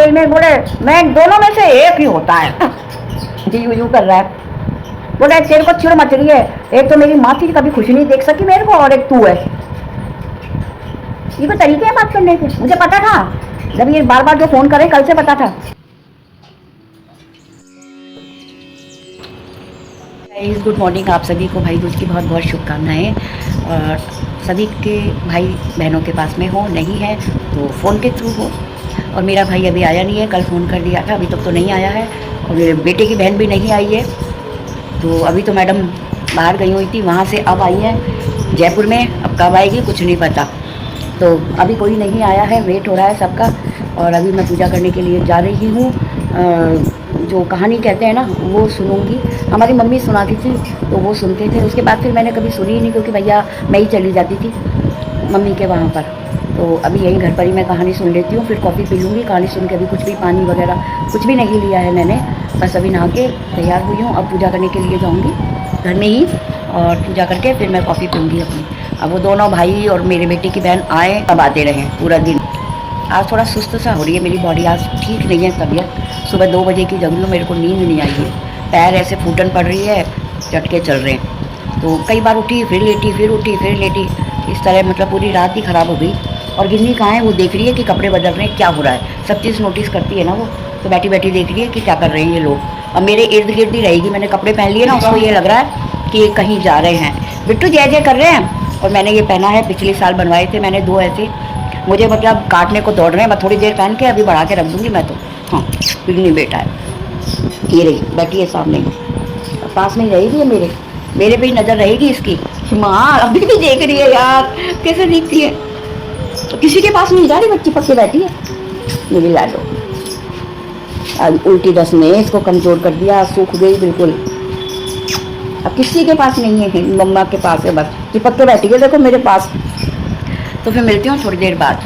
ये में बोले मैं दोनों में से एक ही होता है। यूं कर रहा है। बोले तेरे को चिड़ मच रही है, एक तो मेरी माँ थी कभी खुशी नहीं देख सकी मेरे को, और एक तू है। ये तो तरीके हैं बात करने के, मुझे पता था जब ये बार बार जो फोन करे, कल से पता था। गुड मॉर्निंग आप सभी को, भाई दूज की बहुत बहुत शुभकामनाएं। और सभी के भाई बहनों के पास में हो, नहीं है तो फ़ोन के थ्रू हो। और मेरा भाई अभी आया नहीं है, कल फ़ोन कर दिया था, अभी तक तो नहीं आया है। और मेरे बेटे की बहन भी नहीं आई है, तो अभी तो मैडम बाहर गई हुई थी, वहाँ से अब आई है जयपुर में, अब कब आएगी कुछ नहीं पता। तो अभी कोई नहीं आया है, वेट हो रहा है सबका। और अभी मैं पूजा करने के लिए जा रही हूँ। जो कहानी कहते हैं ना वो सुनूंगी, हमारी मम्मी सुनाती थी तो वो सुनते थे। उसके बाद फिर मैंने कभी सुनी ही नहीं, क्योंकि भैया मैं ही चली जाती थी मम्मी के वहाँ पर। तो अभी यहीं घर पर ही मैं कहानी सुन लेती हूँ, फिर कॉफ़ी पी लूँगी। कहानी सुन के अभी कुछ भी पानी वगैरह कुछ भी नहीं लिया है मैंने, बस अभी नहा के तैयार हुई हूँ। अब पूजा करने के लिए जाऊँगी घर में ही, और पूजा करके फिर मैं कॉफ़ी पीऊँगी अपनी। अब वो दोनों भाई और मेरे बेटे की बहन आए तब आते रहे पूरा दिन। आज थोड़ा सुस्त सा हो रही है मेरी बॉडी, आज ठीक नहीं है तबीयत। सुबह 2 बजे की जगी हूँ, मेरे को नींद नहीं आई है, पैर ऐसे फूटन पड़ रही है, झटके चल रहे हैं। तो कई बार उठी फिर लेटी, फिर उठी फिर लेटी, इस तरह मतलब पूरी रात ही ख़राब हो गई। और गिन्नी कहाँ है, वो देख रही है कि कपड़े बदल रहे हैं, क्या हो रहा है, सब चीज़ नोटिस करती है ना वो, तो बैठी बैठी देख रही है कि क्या कर रहे हैं ये लोग। अब मेरे इर्द गिर्द ही रहेगी, मैंने कपड़े पहन लिए ना, उसको ये लग रहा है कि ये कहीं जा रहे हैं। बिट्टू जय जय कर रहे हैं। और मैंने ये पहना है, पिछले साल बनवाए थे मैंने 2 ऐसे, मुझे मतलब काटने को दौड़ रहे हैं। मैं थोड़ी देर पहन के अभी बढ़ा के रख दूँगी मैं तो। हाँ पिगनी बेटा है, ये रही बैठी है सामने ही, पास में ही रहेगी ये, मेरे पे ही नज़र रहेगी इसकी। माँ अभी भी देख रही है यार, कैसे दिखती है, तो किसी के पास नहीं जा रही, बच्ची पक्के बैठी है मेरी लाडो। अब उल्टी रस ने इसको कमज़ोर कर दिया, सूख गई बिल्कुल। अब किसी के पास नहीं है, मम्मा के पास है बस, चिपक के बैठी है देखो मेरे पास। तो फिर मिलती हूँ थोड़ी देर बाद।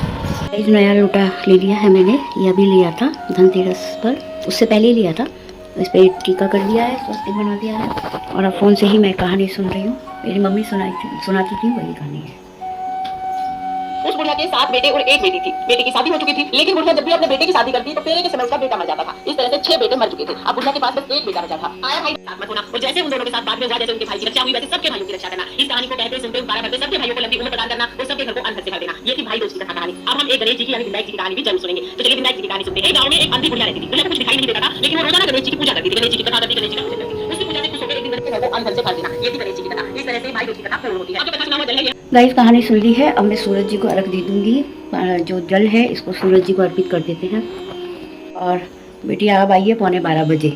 एक नया लोटा ले लिया है मैंने, ये अभी लिया था धनतेरस पर, उससे पहले ही लिया था। इस पर टीका कर दिया है, स्वस्तिक बना दिया है। और अब फ़ोन से ही मैं कहानी सुन रही हूँ, मेरी मम्मी सुनाती थी वही कहानी है। उस बुढ़िया के 7 बेटे और 1 बेटी थी। बेटे की शादी हो चुकी थी, लेकिन बुढ़िया जब भी अपने बेटे की शादी करती तो फेरे के समय उसका बेटा मर जाता था। इस तरह से 6 बेटे मर चुके थे। अब बुढ़िया के पास बस 1 बेटा बचा था। आया भाई साथ मत होना, और जैसे उन दोनों के साथ बाद में हुआ, जैसे उनके भाई की रक्षा हुई, वैसे सबके भाइयों की रक्षा करना। इस कहानी को कहते सुनते उतारा करते सबके भाइयों को लंबी उम्र प्रदान करना और सबके घर को अन्न से भर देना। ये थी भाई दूज की कथा कहानी। अब हम एक गणेश जी की यानी विनायक जी की कहानी भी जरूर सुनेंगे। तो चलिए विनायक जी की कहानी सुनते हैं। गांव में एक अंधी बुढ़िया रहती थी। बुढ़िया को कुछ दिखाई नहीं देता था, लेकिन वो रोजाना गणेश जी की पूजा करती थी, गणेश जी की कथा करती, गणेश जी का पूजन करती। उसकी पूजा से खुश होकर एक दिन घर को अन्न से भर देना। ये थी गणेश जी की कथा। इस तरह से भाई दूज की कथा पूर्ण होती है। अब जो कथा सुना हुआ जल है, गाइस कहानी सुन ली है। अब मैं सूरज जी को अर्घ दे दूंगी। जो जल है इसको सूरज जी को अर्पित कर देते हैं। और बेटी अब आई है 11:15 बजे,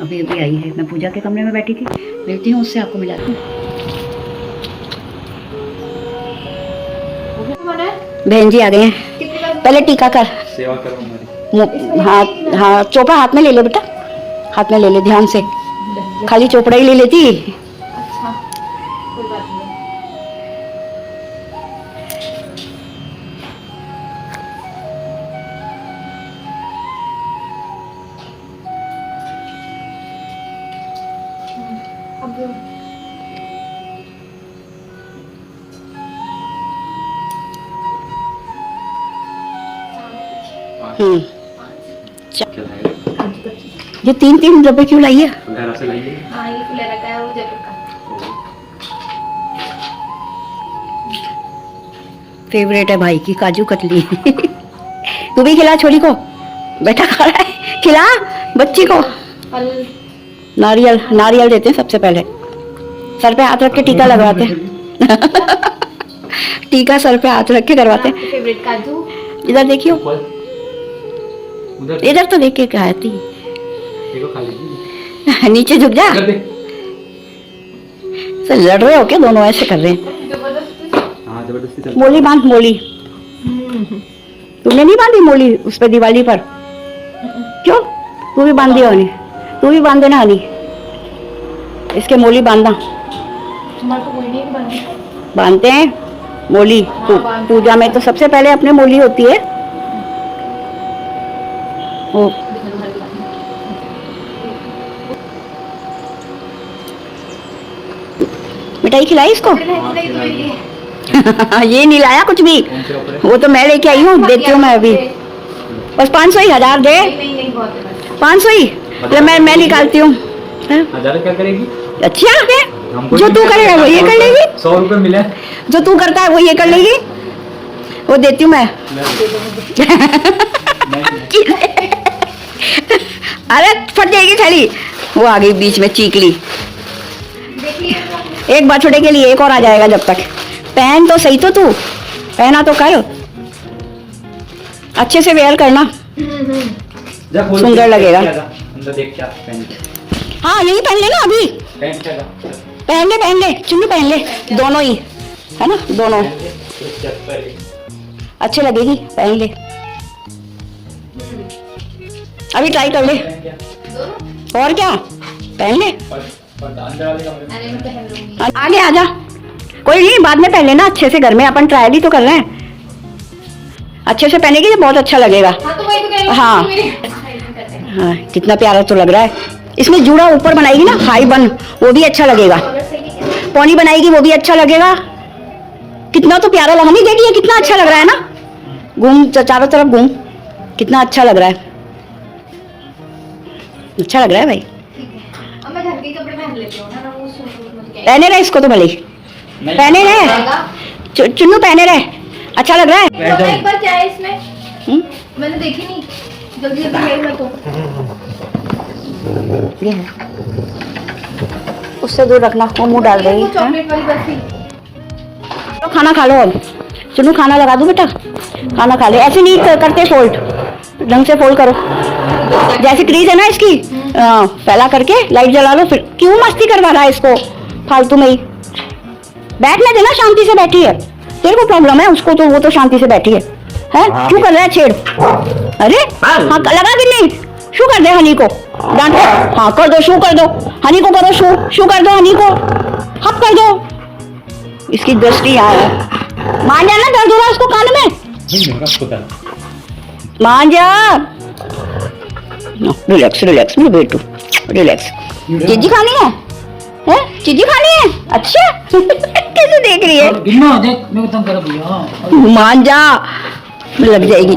अभी अभी आई है। मैं पूजा के कमरे में बैठी थी, मिलती हूँ उससे, आपको मिलाती हूँ। बहन जी आ गए हैं, पहले टीका कर, सेवा करो हमारी। हाँ हाँ, चोपड़ा हाथ में ले ले बेटा, हाथ में ले ले ध्यान से, खाली चोपड़ा ही ले लेती। अच्छा कोई बात नहीं। ये 3-3 डब्बे क्यों लाई है? घर से लाइए। हाँ ये खुला रखा है वो जरूर का। फेवरेट है भाई की काजू कतली। तू भी खिला छोरी को, बेटा खा रहा है, खिला बच्ची को। फल नारियल, नारियल देते हैं सबसे पहले, सर पे हाथ रख के टीका लगवाते हैं। टीका सर पे हाथ रख के करवाते हैं। फेवरेट काजू। इधर देखियो, उधर इधर तो देख के कहती। देखो खा लीजिए। नीचे झुक जा। सर लड़ रहे हो क्या दोनों, ऐसे कर रहे हैं? हाँ जबरदस्ती चल। मोली बांध, मोली तुमने नहीं बांधी मोली उस पर दिवाली पर? क्यों? तू भी बांध दिया उन्हें, तू भी बांध देना हनी, इसके मोली बांधना। तुम्हारे को कोई नहीं बांधी। बांधते हैं मोली, पूजा में तो सबसे पहले अपने मोली होती है। ओ मिठाई खिलाई इसको। ये नहीं लाया कुछ भी, वो तो मैं लेके आई हूँ, देखती हूँ मैं अभी। बस 500 ही, 1000 दे, नहीं नहीं बहुत है बस। 500 ही। ले मैं निकालती हूँ। हैं? 1000 क्या करेगी? अच्छा है, हमको जो भी तू क्या करेगा वो ये कर लेगी, 100 रुपए मिले। जो तू करता है वो ये कर लेगी, वो देती हूँ मैं। अरे फट जाएगी थैली। वो आ गई बीच में चीकली। देख लिया आपने? एक बर्थडे के लिए एक और आ जाएगा जब तक। पहन तो सही तो तू, पहना तो कर, अच्छे से वेयर करना। जा खोल सुंदर के लगेगा। देख के आजा, अंदर देख क्या पहन के। हाँ यही पहन लेना अभी, पहन के आजा। पहन ले चुन्नू, पहन ले दोनों ही, है ना दोनों पहन के, फिर क्या पहन के। अच्छे लगेगी, पहन ले अभी, ट्राई कर ले। पहन के। दोनों? और क्या, पहन ले। और अंदर वाले कमरे में। अरे मैं पहन लूंगी। आगे आजा, कोई नहीं बाद में पहन लेना अच्छे से, घर में अपन ट्रायल ही तो कर रहे हैं। अच्छे से पहनेगी तो बहुत अच्छा लगेगा। हाँ तो वही तो कह रही हूँ। हाँ। मेरे अच्छा इसमें करते हैं। हाँ कितना प्यारा तो लग रहा है। इसमें जूड़ा ऊपर बनाएगी ना, हाई बन, वो भी अच्छा लगेगा। कलर सही है क्या? पौनी बनाएगी वो भी अच्छा लगेगा। कितना तो प्यारा लगा, नहीं देखिए कितना अच्छा लग रहा है ना, घूम चारों तरफ घूम, कितना अच्छा लग रहा है, अच्छा लग रहा है भाई। ठीक है। अब मैं घर के कपड़े पहन लेती हूँ ना, वो सूट मुझे क्या पहने रहे इसको तो भले ही, नहीं। पहने रहे आएगा? चुन्नू, पहने रहे, अच्छा लग रहा है। बैठ जाओ। एक बार क्या है इसमें, हम्म, मैंने देखी नहीं, जल्दी जल्दी गई मैं तो। ये है, उससे दूर रखना, वो मुंह डाल रही वो है। चॉकलेट वाली बर्फी। तो खाना खा लो अब, चुन्नू खाना लगा दूं बेटा, खाना खा ले। ऐसे नहीं करते फोल्ड, ढंग से फोल्ड करो, जैसे क्रीज है ना इसकी, फैला करके लाइट जला लो। फिर क्यों मस्ती करवा रहा है इसको फालतू में ही, बैठने देना, शांति से बैठी है। तेरे को प्रॉब्लम है, उसको तो वो तो शांति से बैठी है, हाँ। क्यों कर रहा है छेड़? अरे हाँ लगा कि नहीं, शू कर दे हनी को, डांटो, हाँ कर दो, शू कर दो हनी को, करो शू कर दो हनी को, हप कर दो। इसकी दृष्टि यहाँ है, मान जा ना, दर्द हो रहा है उसको कान में, नहीं होगा पता। मान जा। रिलैक्स रिलैक्स मेरे बेटू, रिलैक्स। चीजी खानी है, चीजी खानी है, अच्छा कैसे देख रही है, गिन्ना देख मैं तंग कर भैया। मान जा, लग जाएगी,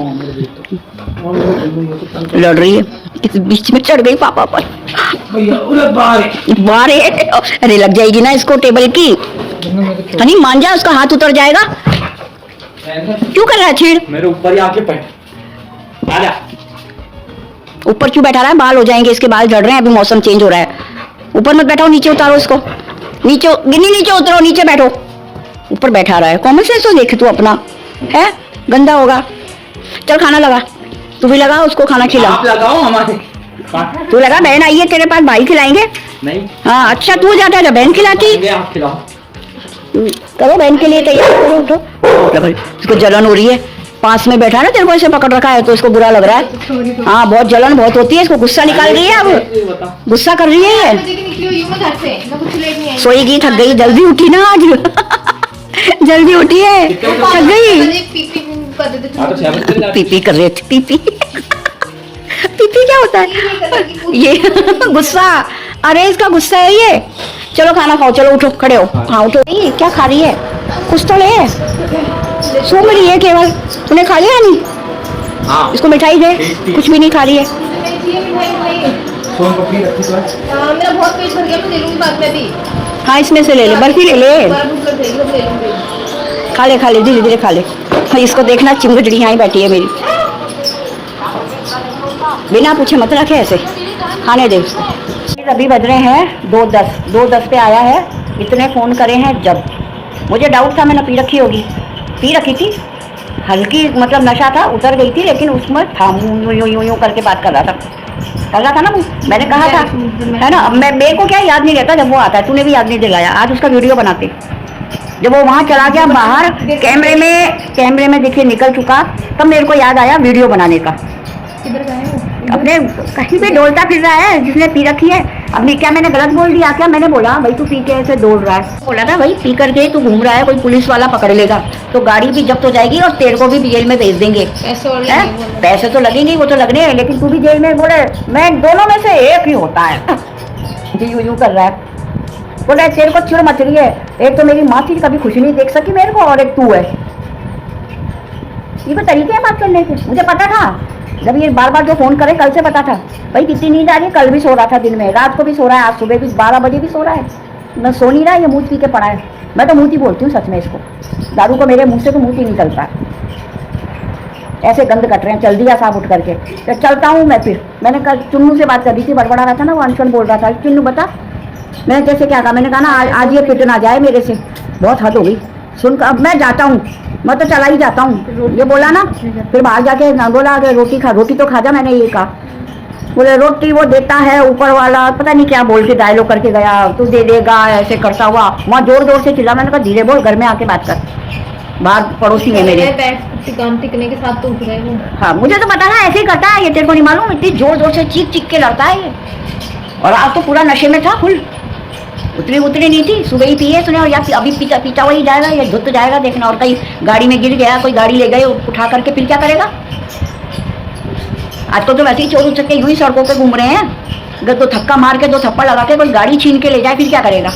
लड़ रही है, किसी बीच में चढ़ गई पापा पर, भैया उरे बाहर बारे, अरे लग जाएगी ना इसको टेबल की। हनी मान जा, उसका हाथ उतर जाएगा, क्यों कर रहा है छेड़? मेरे ऊपर ही आके बैठ, आजा। ऊपर क्यों बैठा रहा है, बाल हो जाएंगे इसके, बाल झड़ रहे हैं, अभी मौसम चेंज हो रहा है। ऊपर मत बैठाओ, नीचे उतारो इसको, नीचे गिन्नी, नीचे उतरो, नीचे बैठो। ऊपर बैठा रहा है, कॉमन सेंस तो देख तू अपना, है गंदा होगा। चल खाना लगा, तू भी लगा, उसको खाना खिला। आप लगाओ हमारे। तू लगा, बहन आई है तेरे पास, भाई खिलाएंगे। नहीं। हाँ अच्छा, तू जाता है, बहन खिलाती। आप खिलाओ। करो बहन के लिए तैयार करो, उठो। इसको जलन हो रही है, पास में बैठा है ना, तेरे को ऐसे पकड़ रखा है तो इसको बुरा लग रहा है। हाँ बहुत जलन बहुत होती है इसको, गुस्सा निकाल रही है, अब बता। गुस्सा कर रही है। बजे की निकली हुई हूँ मैं घर से, मैं कुछ लेट नहीं आई। सोएगी, थक गई, जल्दी उठी ना आज जल्दी उठी है, थक गई, बजे पी कर देते हाँ तो 6 बजे चले पीपी कर रहे थे, पीपी पीपी क्या होता है ये गुस्सा, अरे इसका गुस्सा है ये। चलो खाना खाओ, चलो उठो, खड़े हो, हाँ उठो। ये क्या खा रही है, कुछ तो ले, सूंघ रही है केवल, तूने खा लिया नहीं? हाँ। इसको मिठाई दे, कुछ भी नहीं खा रही है। सोन पपड़ी रखी तो है। मेरा बहुत पेट भर गया, मैं ले लूंगी बाद में भी। हाँ इसमें से ले ले, बर्फी ले ले, दोबारा भूख लग जाएगी, अब ले लूंगी। खा ले धीरे धीरे खा ले। हाँ, इसको देखना, चिमगड़ी यहाँ ही बैठी है मेरी, बिना पूछे मत रखे ऐसे, खाने दे उसको। अभी बज रहे हैं 2:10 पे आया है, इतने फ़ोन करे हैं जब, मुझे डाउट था मैंने पी रखी होगी, पी रखी थी, हल्की मतलब नशा था, उतर गई थी, लेकिन उसमें था यूं करके बात कर रहा था ना, मैंने कहा था, है ना। अब मेरे को क्या याद नहीं रहता जब वो आता है, तूने भी याद नहीं दिलाया, आज उसका वीडियो बनाते। जब वो वहाँ चला गया बाहर, कैमरे में देखिए निकल चुका, तब मेरे को याद आया वीडियो बनाने का। किधर गए हो? अपने कहीं भी डोलता फिर रहा है, जिसने पी रखी है। अपनी क्या मैंने गलत बोल दिया क्या? मैंने बोला भाई तू पी के ऐसे दौड़ रहा है, बोला था भाई पी करके तू घूम रहा है, कोई पुलिस वाला पकड़ लेगा तो गाड़ी भी जब्त हो जाएगी और तेरे को भी जेल में भेज देंगे। पैसे और हैं? लगेंगे। पैसे तो लगेंगे, वो तो लगने हैं, लेकिन तू भी जेल में। बोले मैं दोनों में से एक ही होता है। यूं कर रहा है। बोले तेरे को चिड़ मच रही है, एक तो मेरी माँ थी कभी खुशी नहीं देख सकी मेरे को, और एक तू है। ये तो तरीके हैं बात करने के, मुझे पता था जब ये बार बार जो फ़ोन करे, कल से पता था भाई कितनी नींद आ रही है, कल भी सो रहा था, दिन में रात को भी सो रहा है, आज सुबह भी 12 बजे भी सो रहा है, न सो नहीं रहा है, ये मुँह पी के पड़ा है। मैं तो मुँह ही बोलती हूँ सच में इसको, दारू को मेरे मुँह से तो मुँह ही निकलता है। ऐसे गंद कट रहे हैं, चल दिया साहब उठ करके, तो चलता हूँ मैं। फिर मैंने कल चुन्नू से बात कर रही थी, बड़बड़ा रहा था ना, वो अनशन बोल रहा था, चुन्नू बता, मैंने जैसे क्या कहा, मैंने कहा ना आज ये पिट ना जाए मेरे से, बहुत हद हो गई। सुन अब मैं जाता हूँ, मैं तो चला ही जाता हूँ, ये बोला ना। फिर बाहर जाके ना बोला कि रोटी तो खा जा, मैंने ये कहा, बोले रोटी वो देता है ऊपर वाला, पता नहीं क्या बोल के डायलॉग करके गया, तू दे देगा ऐसे करता हुआ, वहाँ जोर जोर से चिल्ला। मैंने कहा धीरे बोल, घर में आके बात कर, बाहर पड़ोसी है मेरे। टिकने के साथ तो उठ गए वो। हाँ मुझे तो पता ना ऐसे ही करता है ये, तेरे को नहीं मालूम, इतनी जोर जोर से चीख चीख के लड़ता है ये। और आज तो पूरा नशे में था फुल, उतरी नहीं थी, सुबह ही पिए सुने, और या अभी पीता वही जाएगा, या धुत जाएगा देखना। और कहीं गाड़ी में गिर गया, कोई गाड़ी ले गए उठा करके, फिर क्या करेगा। आजकल तो वैसे ही चोर उचक्के यूं ही सड़कों पे घूम रहे हैं, अगर तो धक्का मार के 2 थप्पड़ लगा के कोई गाड़ी छीन के ले जाए, फिर क्या करेगा।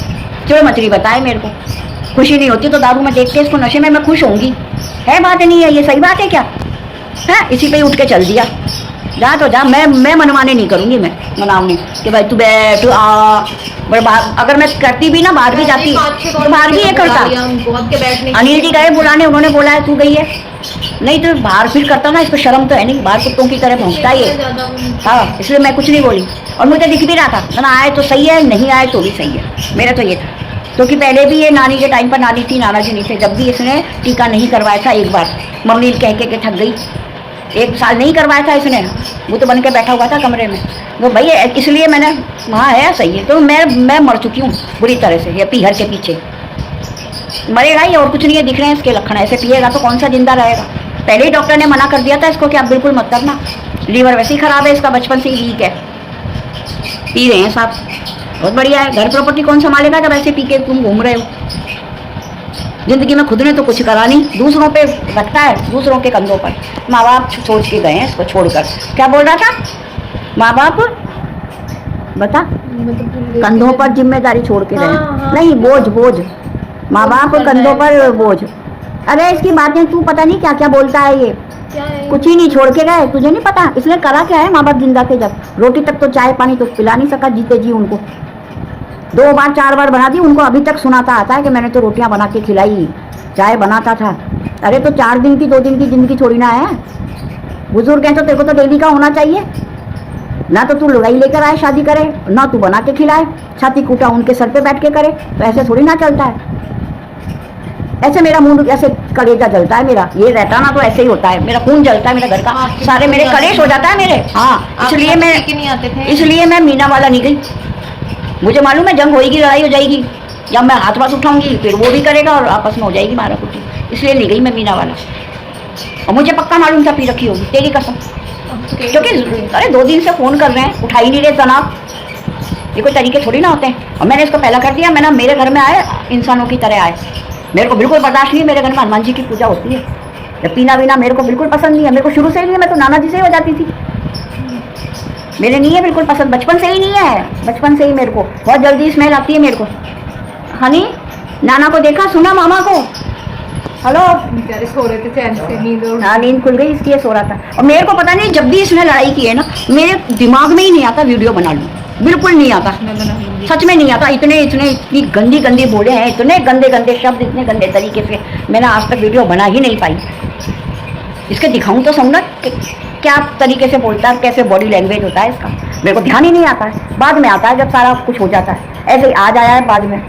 चलो मछली बताए मेरे को, खुशी नहीं होती तो दारू में देख के इसको नशे में मैं खुश होंगी, है बात नहीं है, ये सही बात है क्या है। इसी पे ही उठ के चल दिया, जा तो जा, मैं मनवाने नहीं करूंगी, मैं मनाऊंगी कि भाई तू बैठ आ। अगर मैं करती भी ना, बाहर भी जाती तो बाहर भी ये करता। अनिल जी गए बुलाने, उन्होंने बोला है तू गई है, नहीं तो बाहर फिर करता ना, इसको शर्म तो है नहीं, बाहर कुत्तों की तरह पहुँचता है ये। हाँ इसलिए मैं कुछ नहीं बोली, और मुझे दिख भी रहा था, मैंने आए तो सही है, नहीं आए तो भी सही है, मेरा तो ये था। क्योंकि पहले भी ये नानी के टाइम पर, नानी थी नाना जी नहीं थे, जब भी इसने टीका नहीं करवाया था, एक बार मम्मी कह के थक गई, 1 साल नहीं करवाया था इसने, वो तो बन के बैठा हुआ था कमरे में। तो भाई इसलिए मैंने, वहाँ है सही है, तो मैं मर चुकी हूँ बुरी तरह से, ये पीहर के पीछे मरेगा ही, और कुछ नहीं है, दिख रहे हैं इसके लक्षण, ऐसे पिएगा तो कौन सा जिंदा रहेगा। पहले ही डॉक्टर ने मना कर दिया था इसको कि आप बिल्कुल मत करना, लीवर वैसे ही खराब है इसका, बचपन से ही वीक है। पी रहे हैं साहब, बहुत बढ़िया है, घर प्रॉपर्टी कौन संभालेगा जब ऐसे पी के तुम घूम रहे हो। जिंदगी में खुद ने तो कुछ करा नहीं, दूसरों पे रखता है, दूसरों के कंधों पर। माँ बाप सोच के गए हैं इसको छोड़कर। क्या बोल रहा था, माँ बाप बता, कंधों पर जिम्मेदारी छोड़ के गए, नहीं बोझ, माँ बाप कंधों पर बोझ। अरे इसकी बातें तू पता नहीं क्या क्या बोलता है ये, कुछ ही नहीं छोड़ के गए, तुझे नहीं पता। इसलिए करा क्या है, माँ बाप जिंदा थे जब, रोटी तक तो, चाय पानी तो पिला नहीं सका जीते जी उनको, 2 बार 4 बार बना दी उनको, अभी तक सुनाता आता है कि मैंने तो रोटियां बना के खिलाई, चाय बनाता था। अरे तो 4 दिन की 2 दिन की जिंदगी थोड़ी ना है, बुजुर्ग हैं तो तेरे को तो डेली का होना चाहिए ना। तो तू लुगाई लेकर आए शादी करे, ना तू बना के खिलाए, छाती कूटा उनके सर पे बैठ के करे, तो ऐसे थोड़ी ना चलता है। ऐसे मेरा मुंह, ऐसे कलेजा जलता है मेरा, ये रहता ना तो ऐसे ही होता है, मेरा खून जलता है मेरा घर का, सारे मेरे कलेश हो जाता है मेरे। हाँ इसलिए मैं मीना वाला नहीं गई, मुझे मालूम है जंग होएगी, लड़ाई हो जाएगी, जब मैं हाथ वाथ उठाऊंगी फिर वो भी करेगा और आपस में हो जाएगी मारा कुटी, इसलिए नहीं गई मैं मीना वाला। और मुझे पक्का मालूम था पी रखी होगी, तेरी कसम, क्योंकि अरे 2 दिन से फ़ोन कर रहे हैं, उठा ही नहीं रहे जनाब, ये कोई तरीके थोड़ी ना होते हैं। और मैंने इसको पहला कर दिया, मैंने मेरे घर में आए इंसानों की तरह आए, मेरे को बिल्कुल बर्दाश्त नहीं है, मेरे घर में हनुमान जी की पूजा होती है, जब पीना वीना मेरे को बिल्कुल पसंद नहीं है, मेरे को शुरू से ही नहीं है, मैं तो नाना जी से ही हो जाती थी, मेरे नहीं है बिल्कुल पसंद, बचपन से ही नहीं है, बचपन से ही मेरे को बहुत जल्दी स्मेल आती है मेरे को। हनी नाना को देखा, सुना मामा को, हेलो, सो रहे थे चैन से, नींद खुल गई इसलिए सो रहा था। और मेरे को पता नहीं, जब भी इसने लड़ाई की है ना, मेरे दिमाग में ही नहीं आता वीडियो बना लूँ, बिल्कुल नहीं आता, सच में नहीं आता। इतनी गंदी बोले हैं, इतने गंदे शब्द, इतने गंदे तरीके से मैंने आज तक वीडियो बना ही नहीं पाई। इसके दिखाऊं तो समझना क्या तरीके से बोलता है, कैसे बॉडी लैंग्वेज होता है इसका, मेरे को ध्यान ही नहीं आता है, बाद में आता है जब सारा कुछ हो जाता है, ऐसे ही आज आया है बाद में।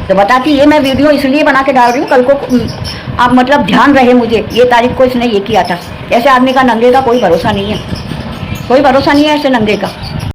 तो बताती ये मैं वीडियो इसलिए बना के डाल रही हूँ, कल को आप मतलब ध्यान रहे मुझे, ये तारीख को इसने ये किया था। ऐसे आदमी का नंगे का कोई भरोसा नहीं है, कोई भरोसा नहीं है ऐसे नंगे का।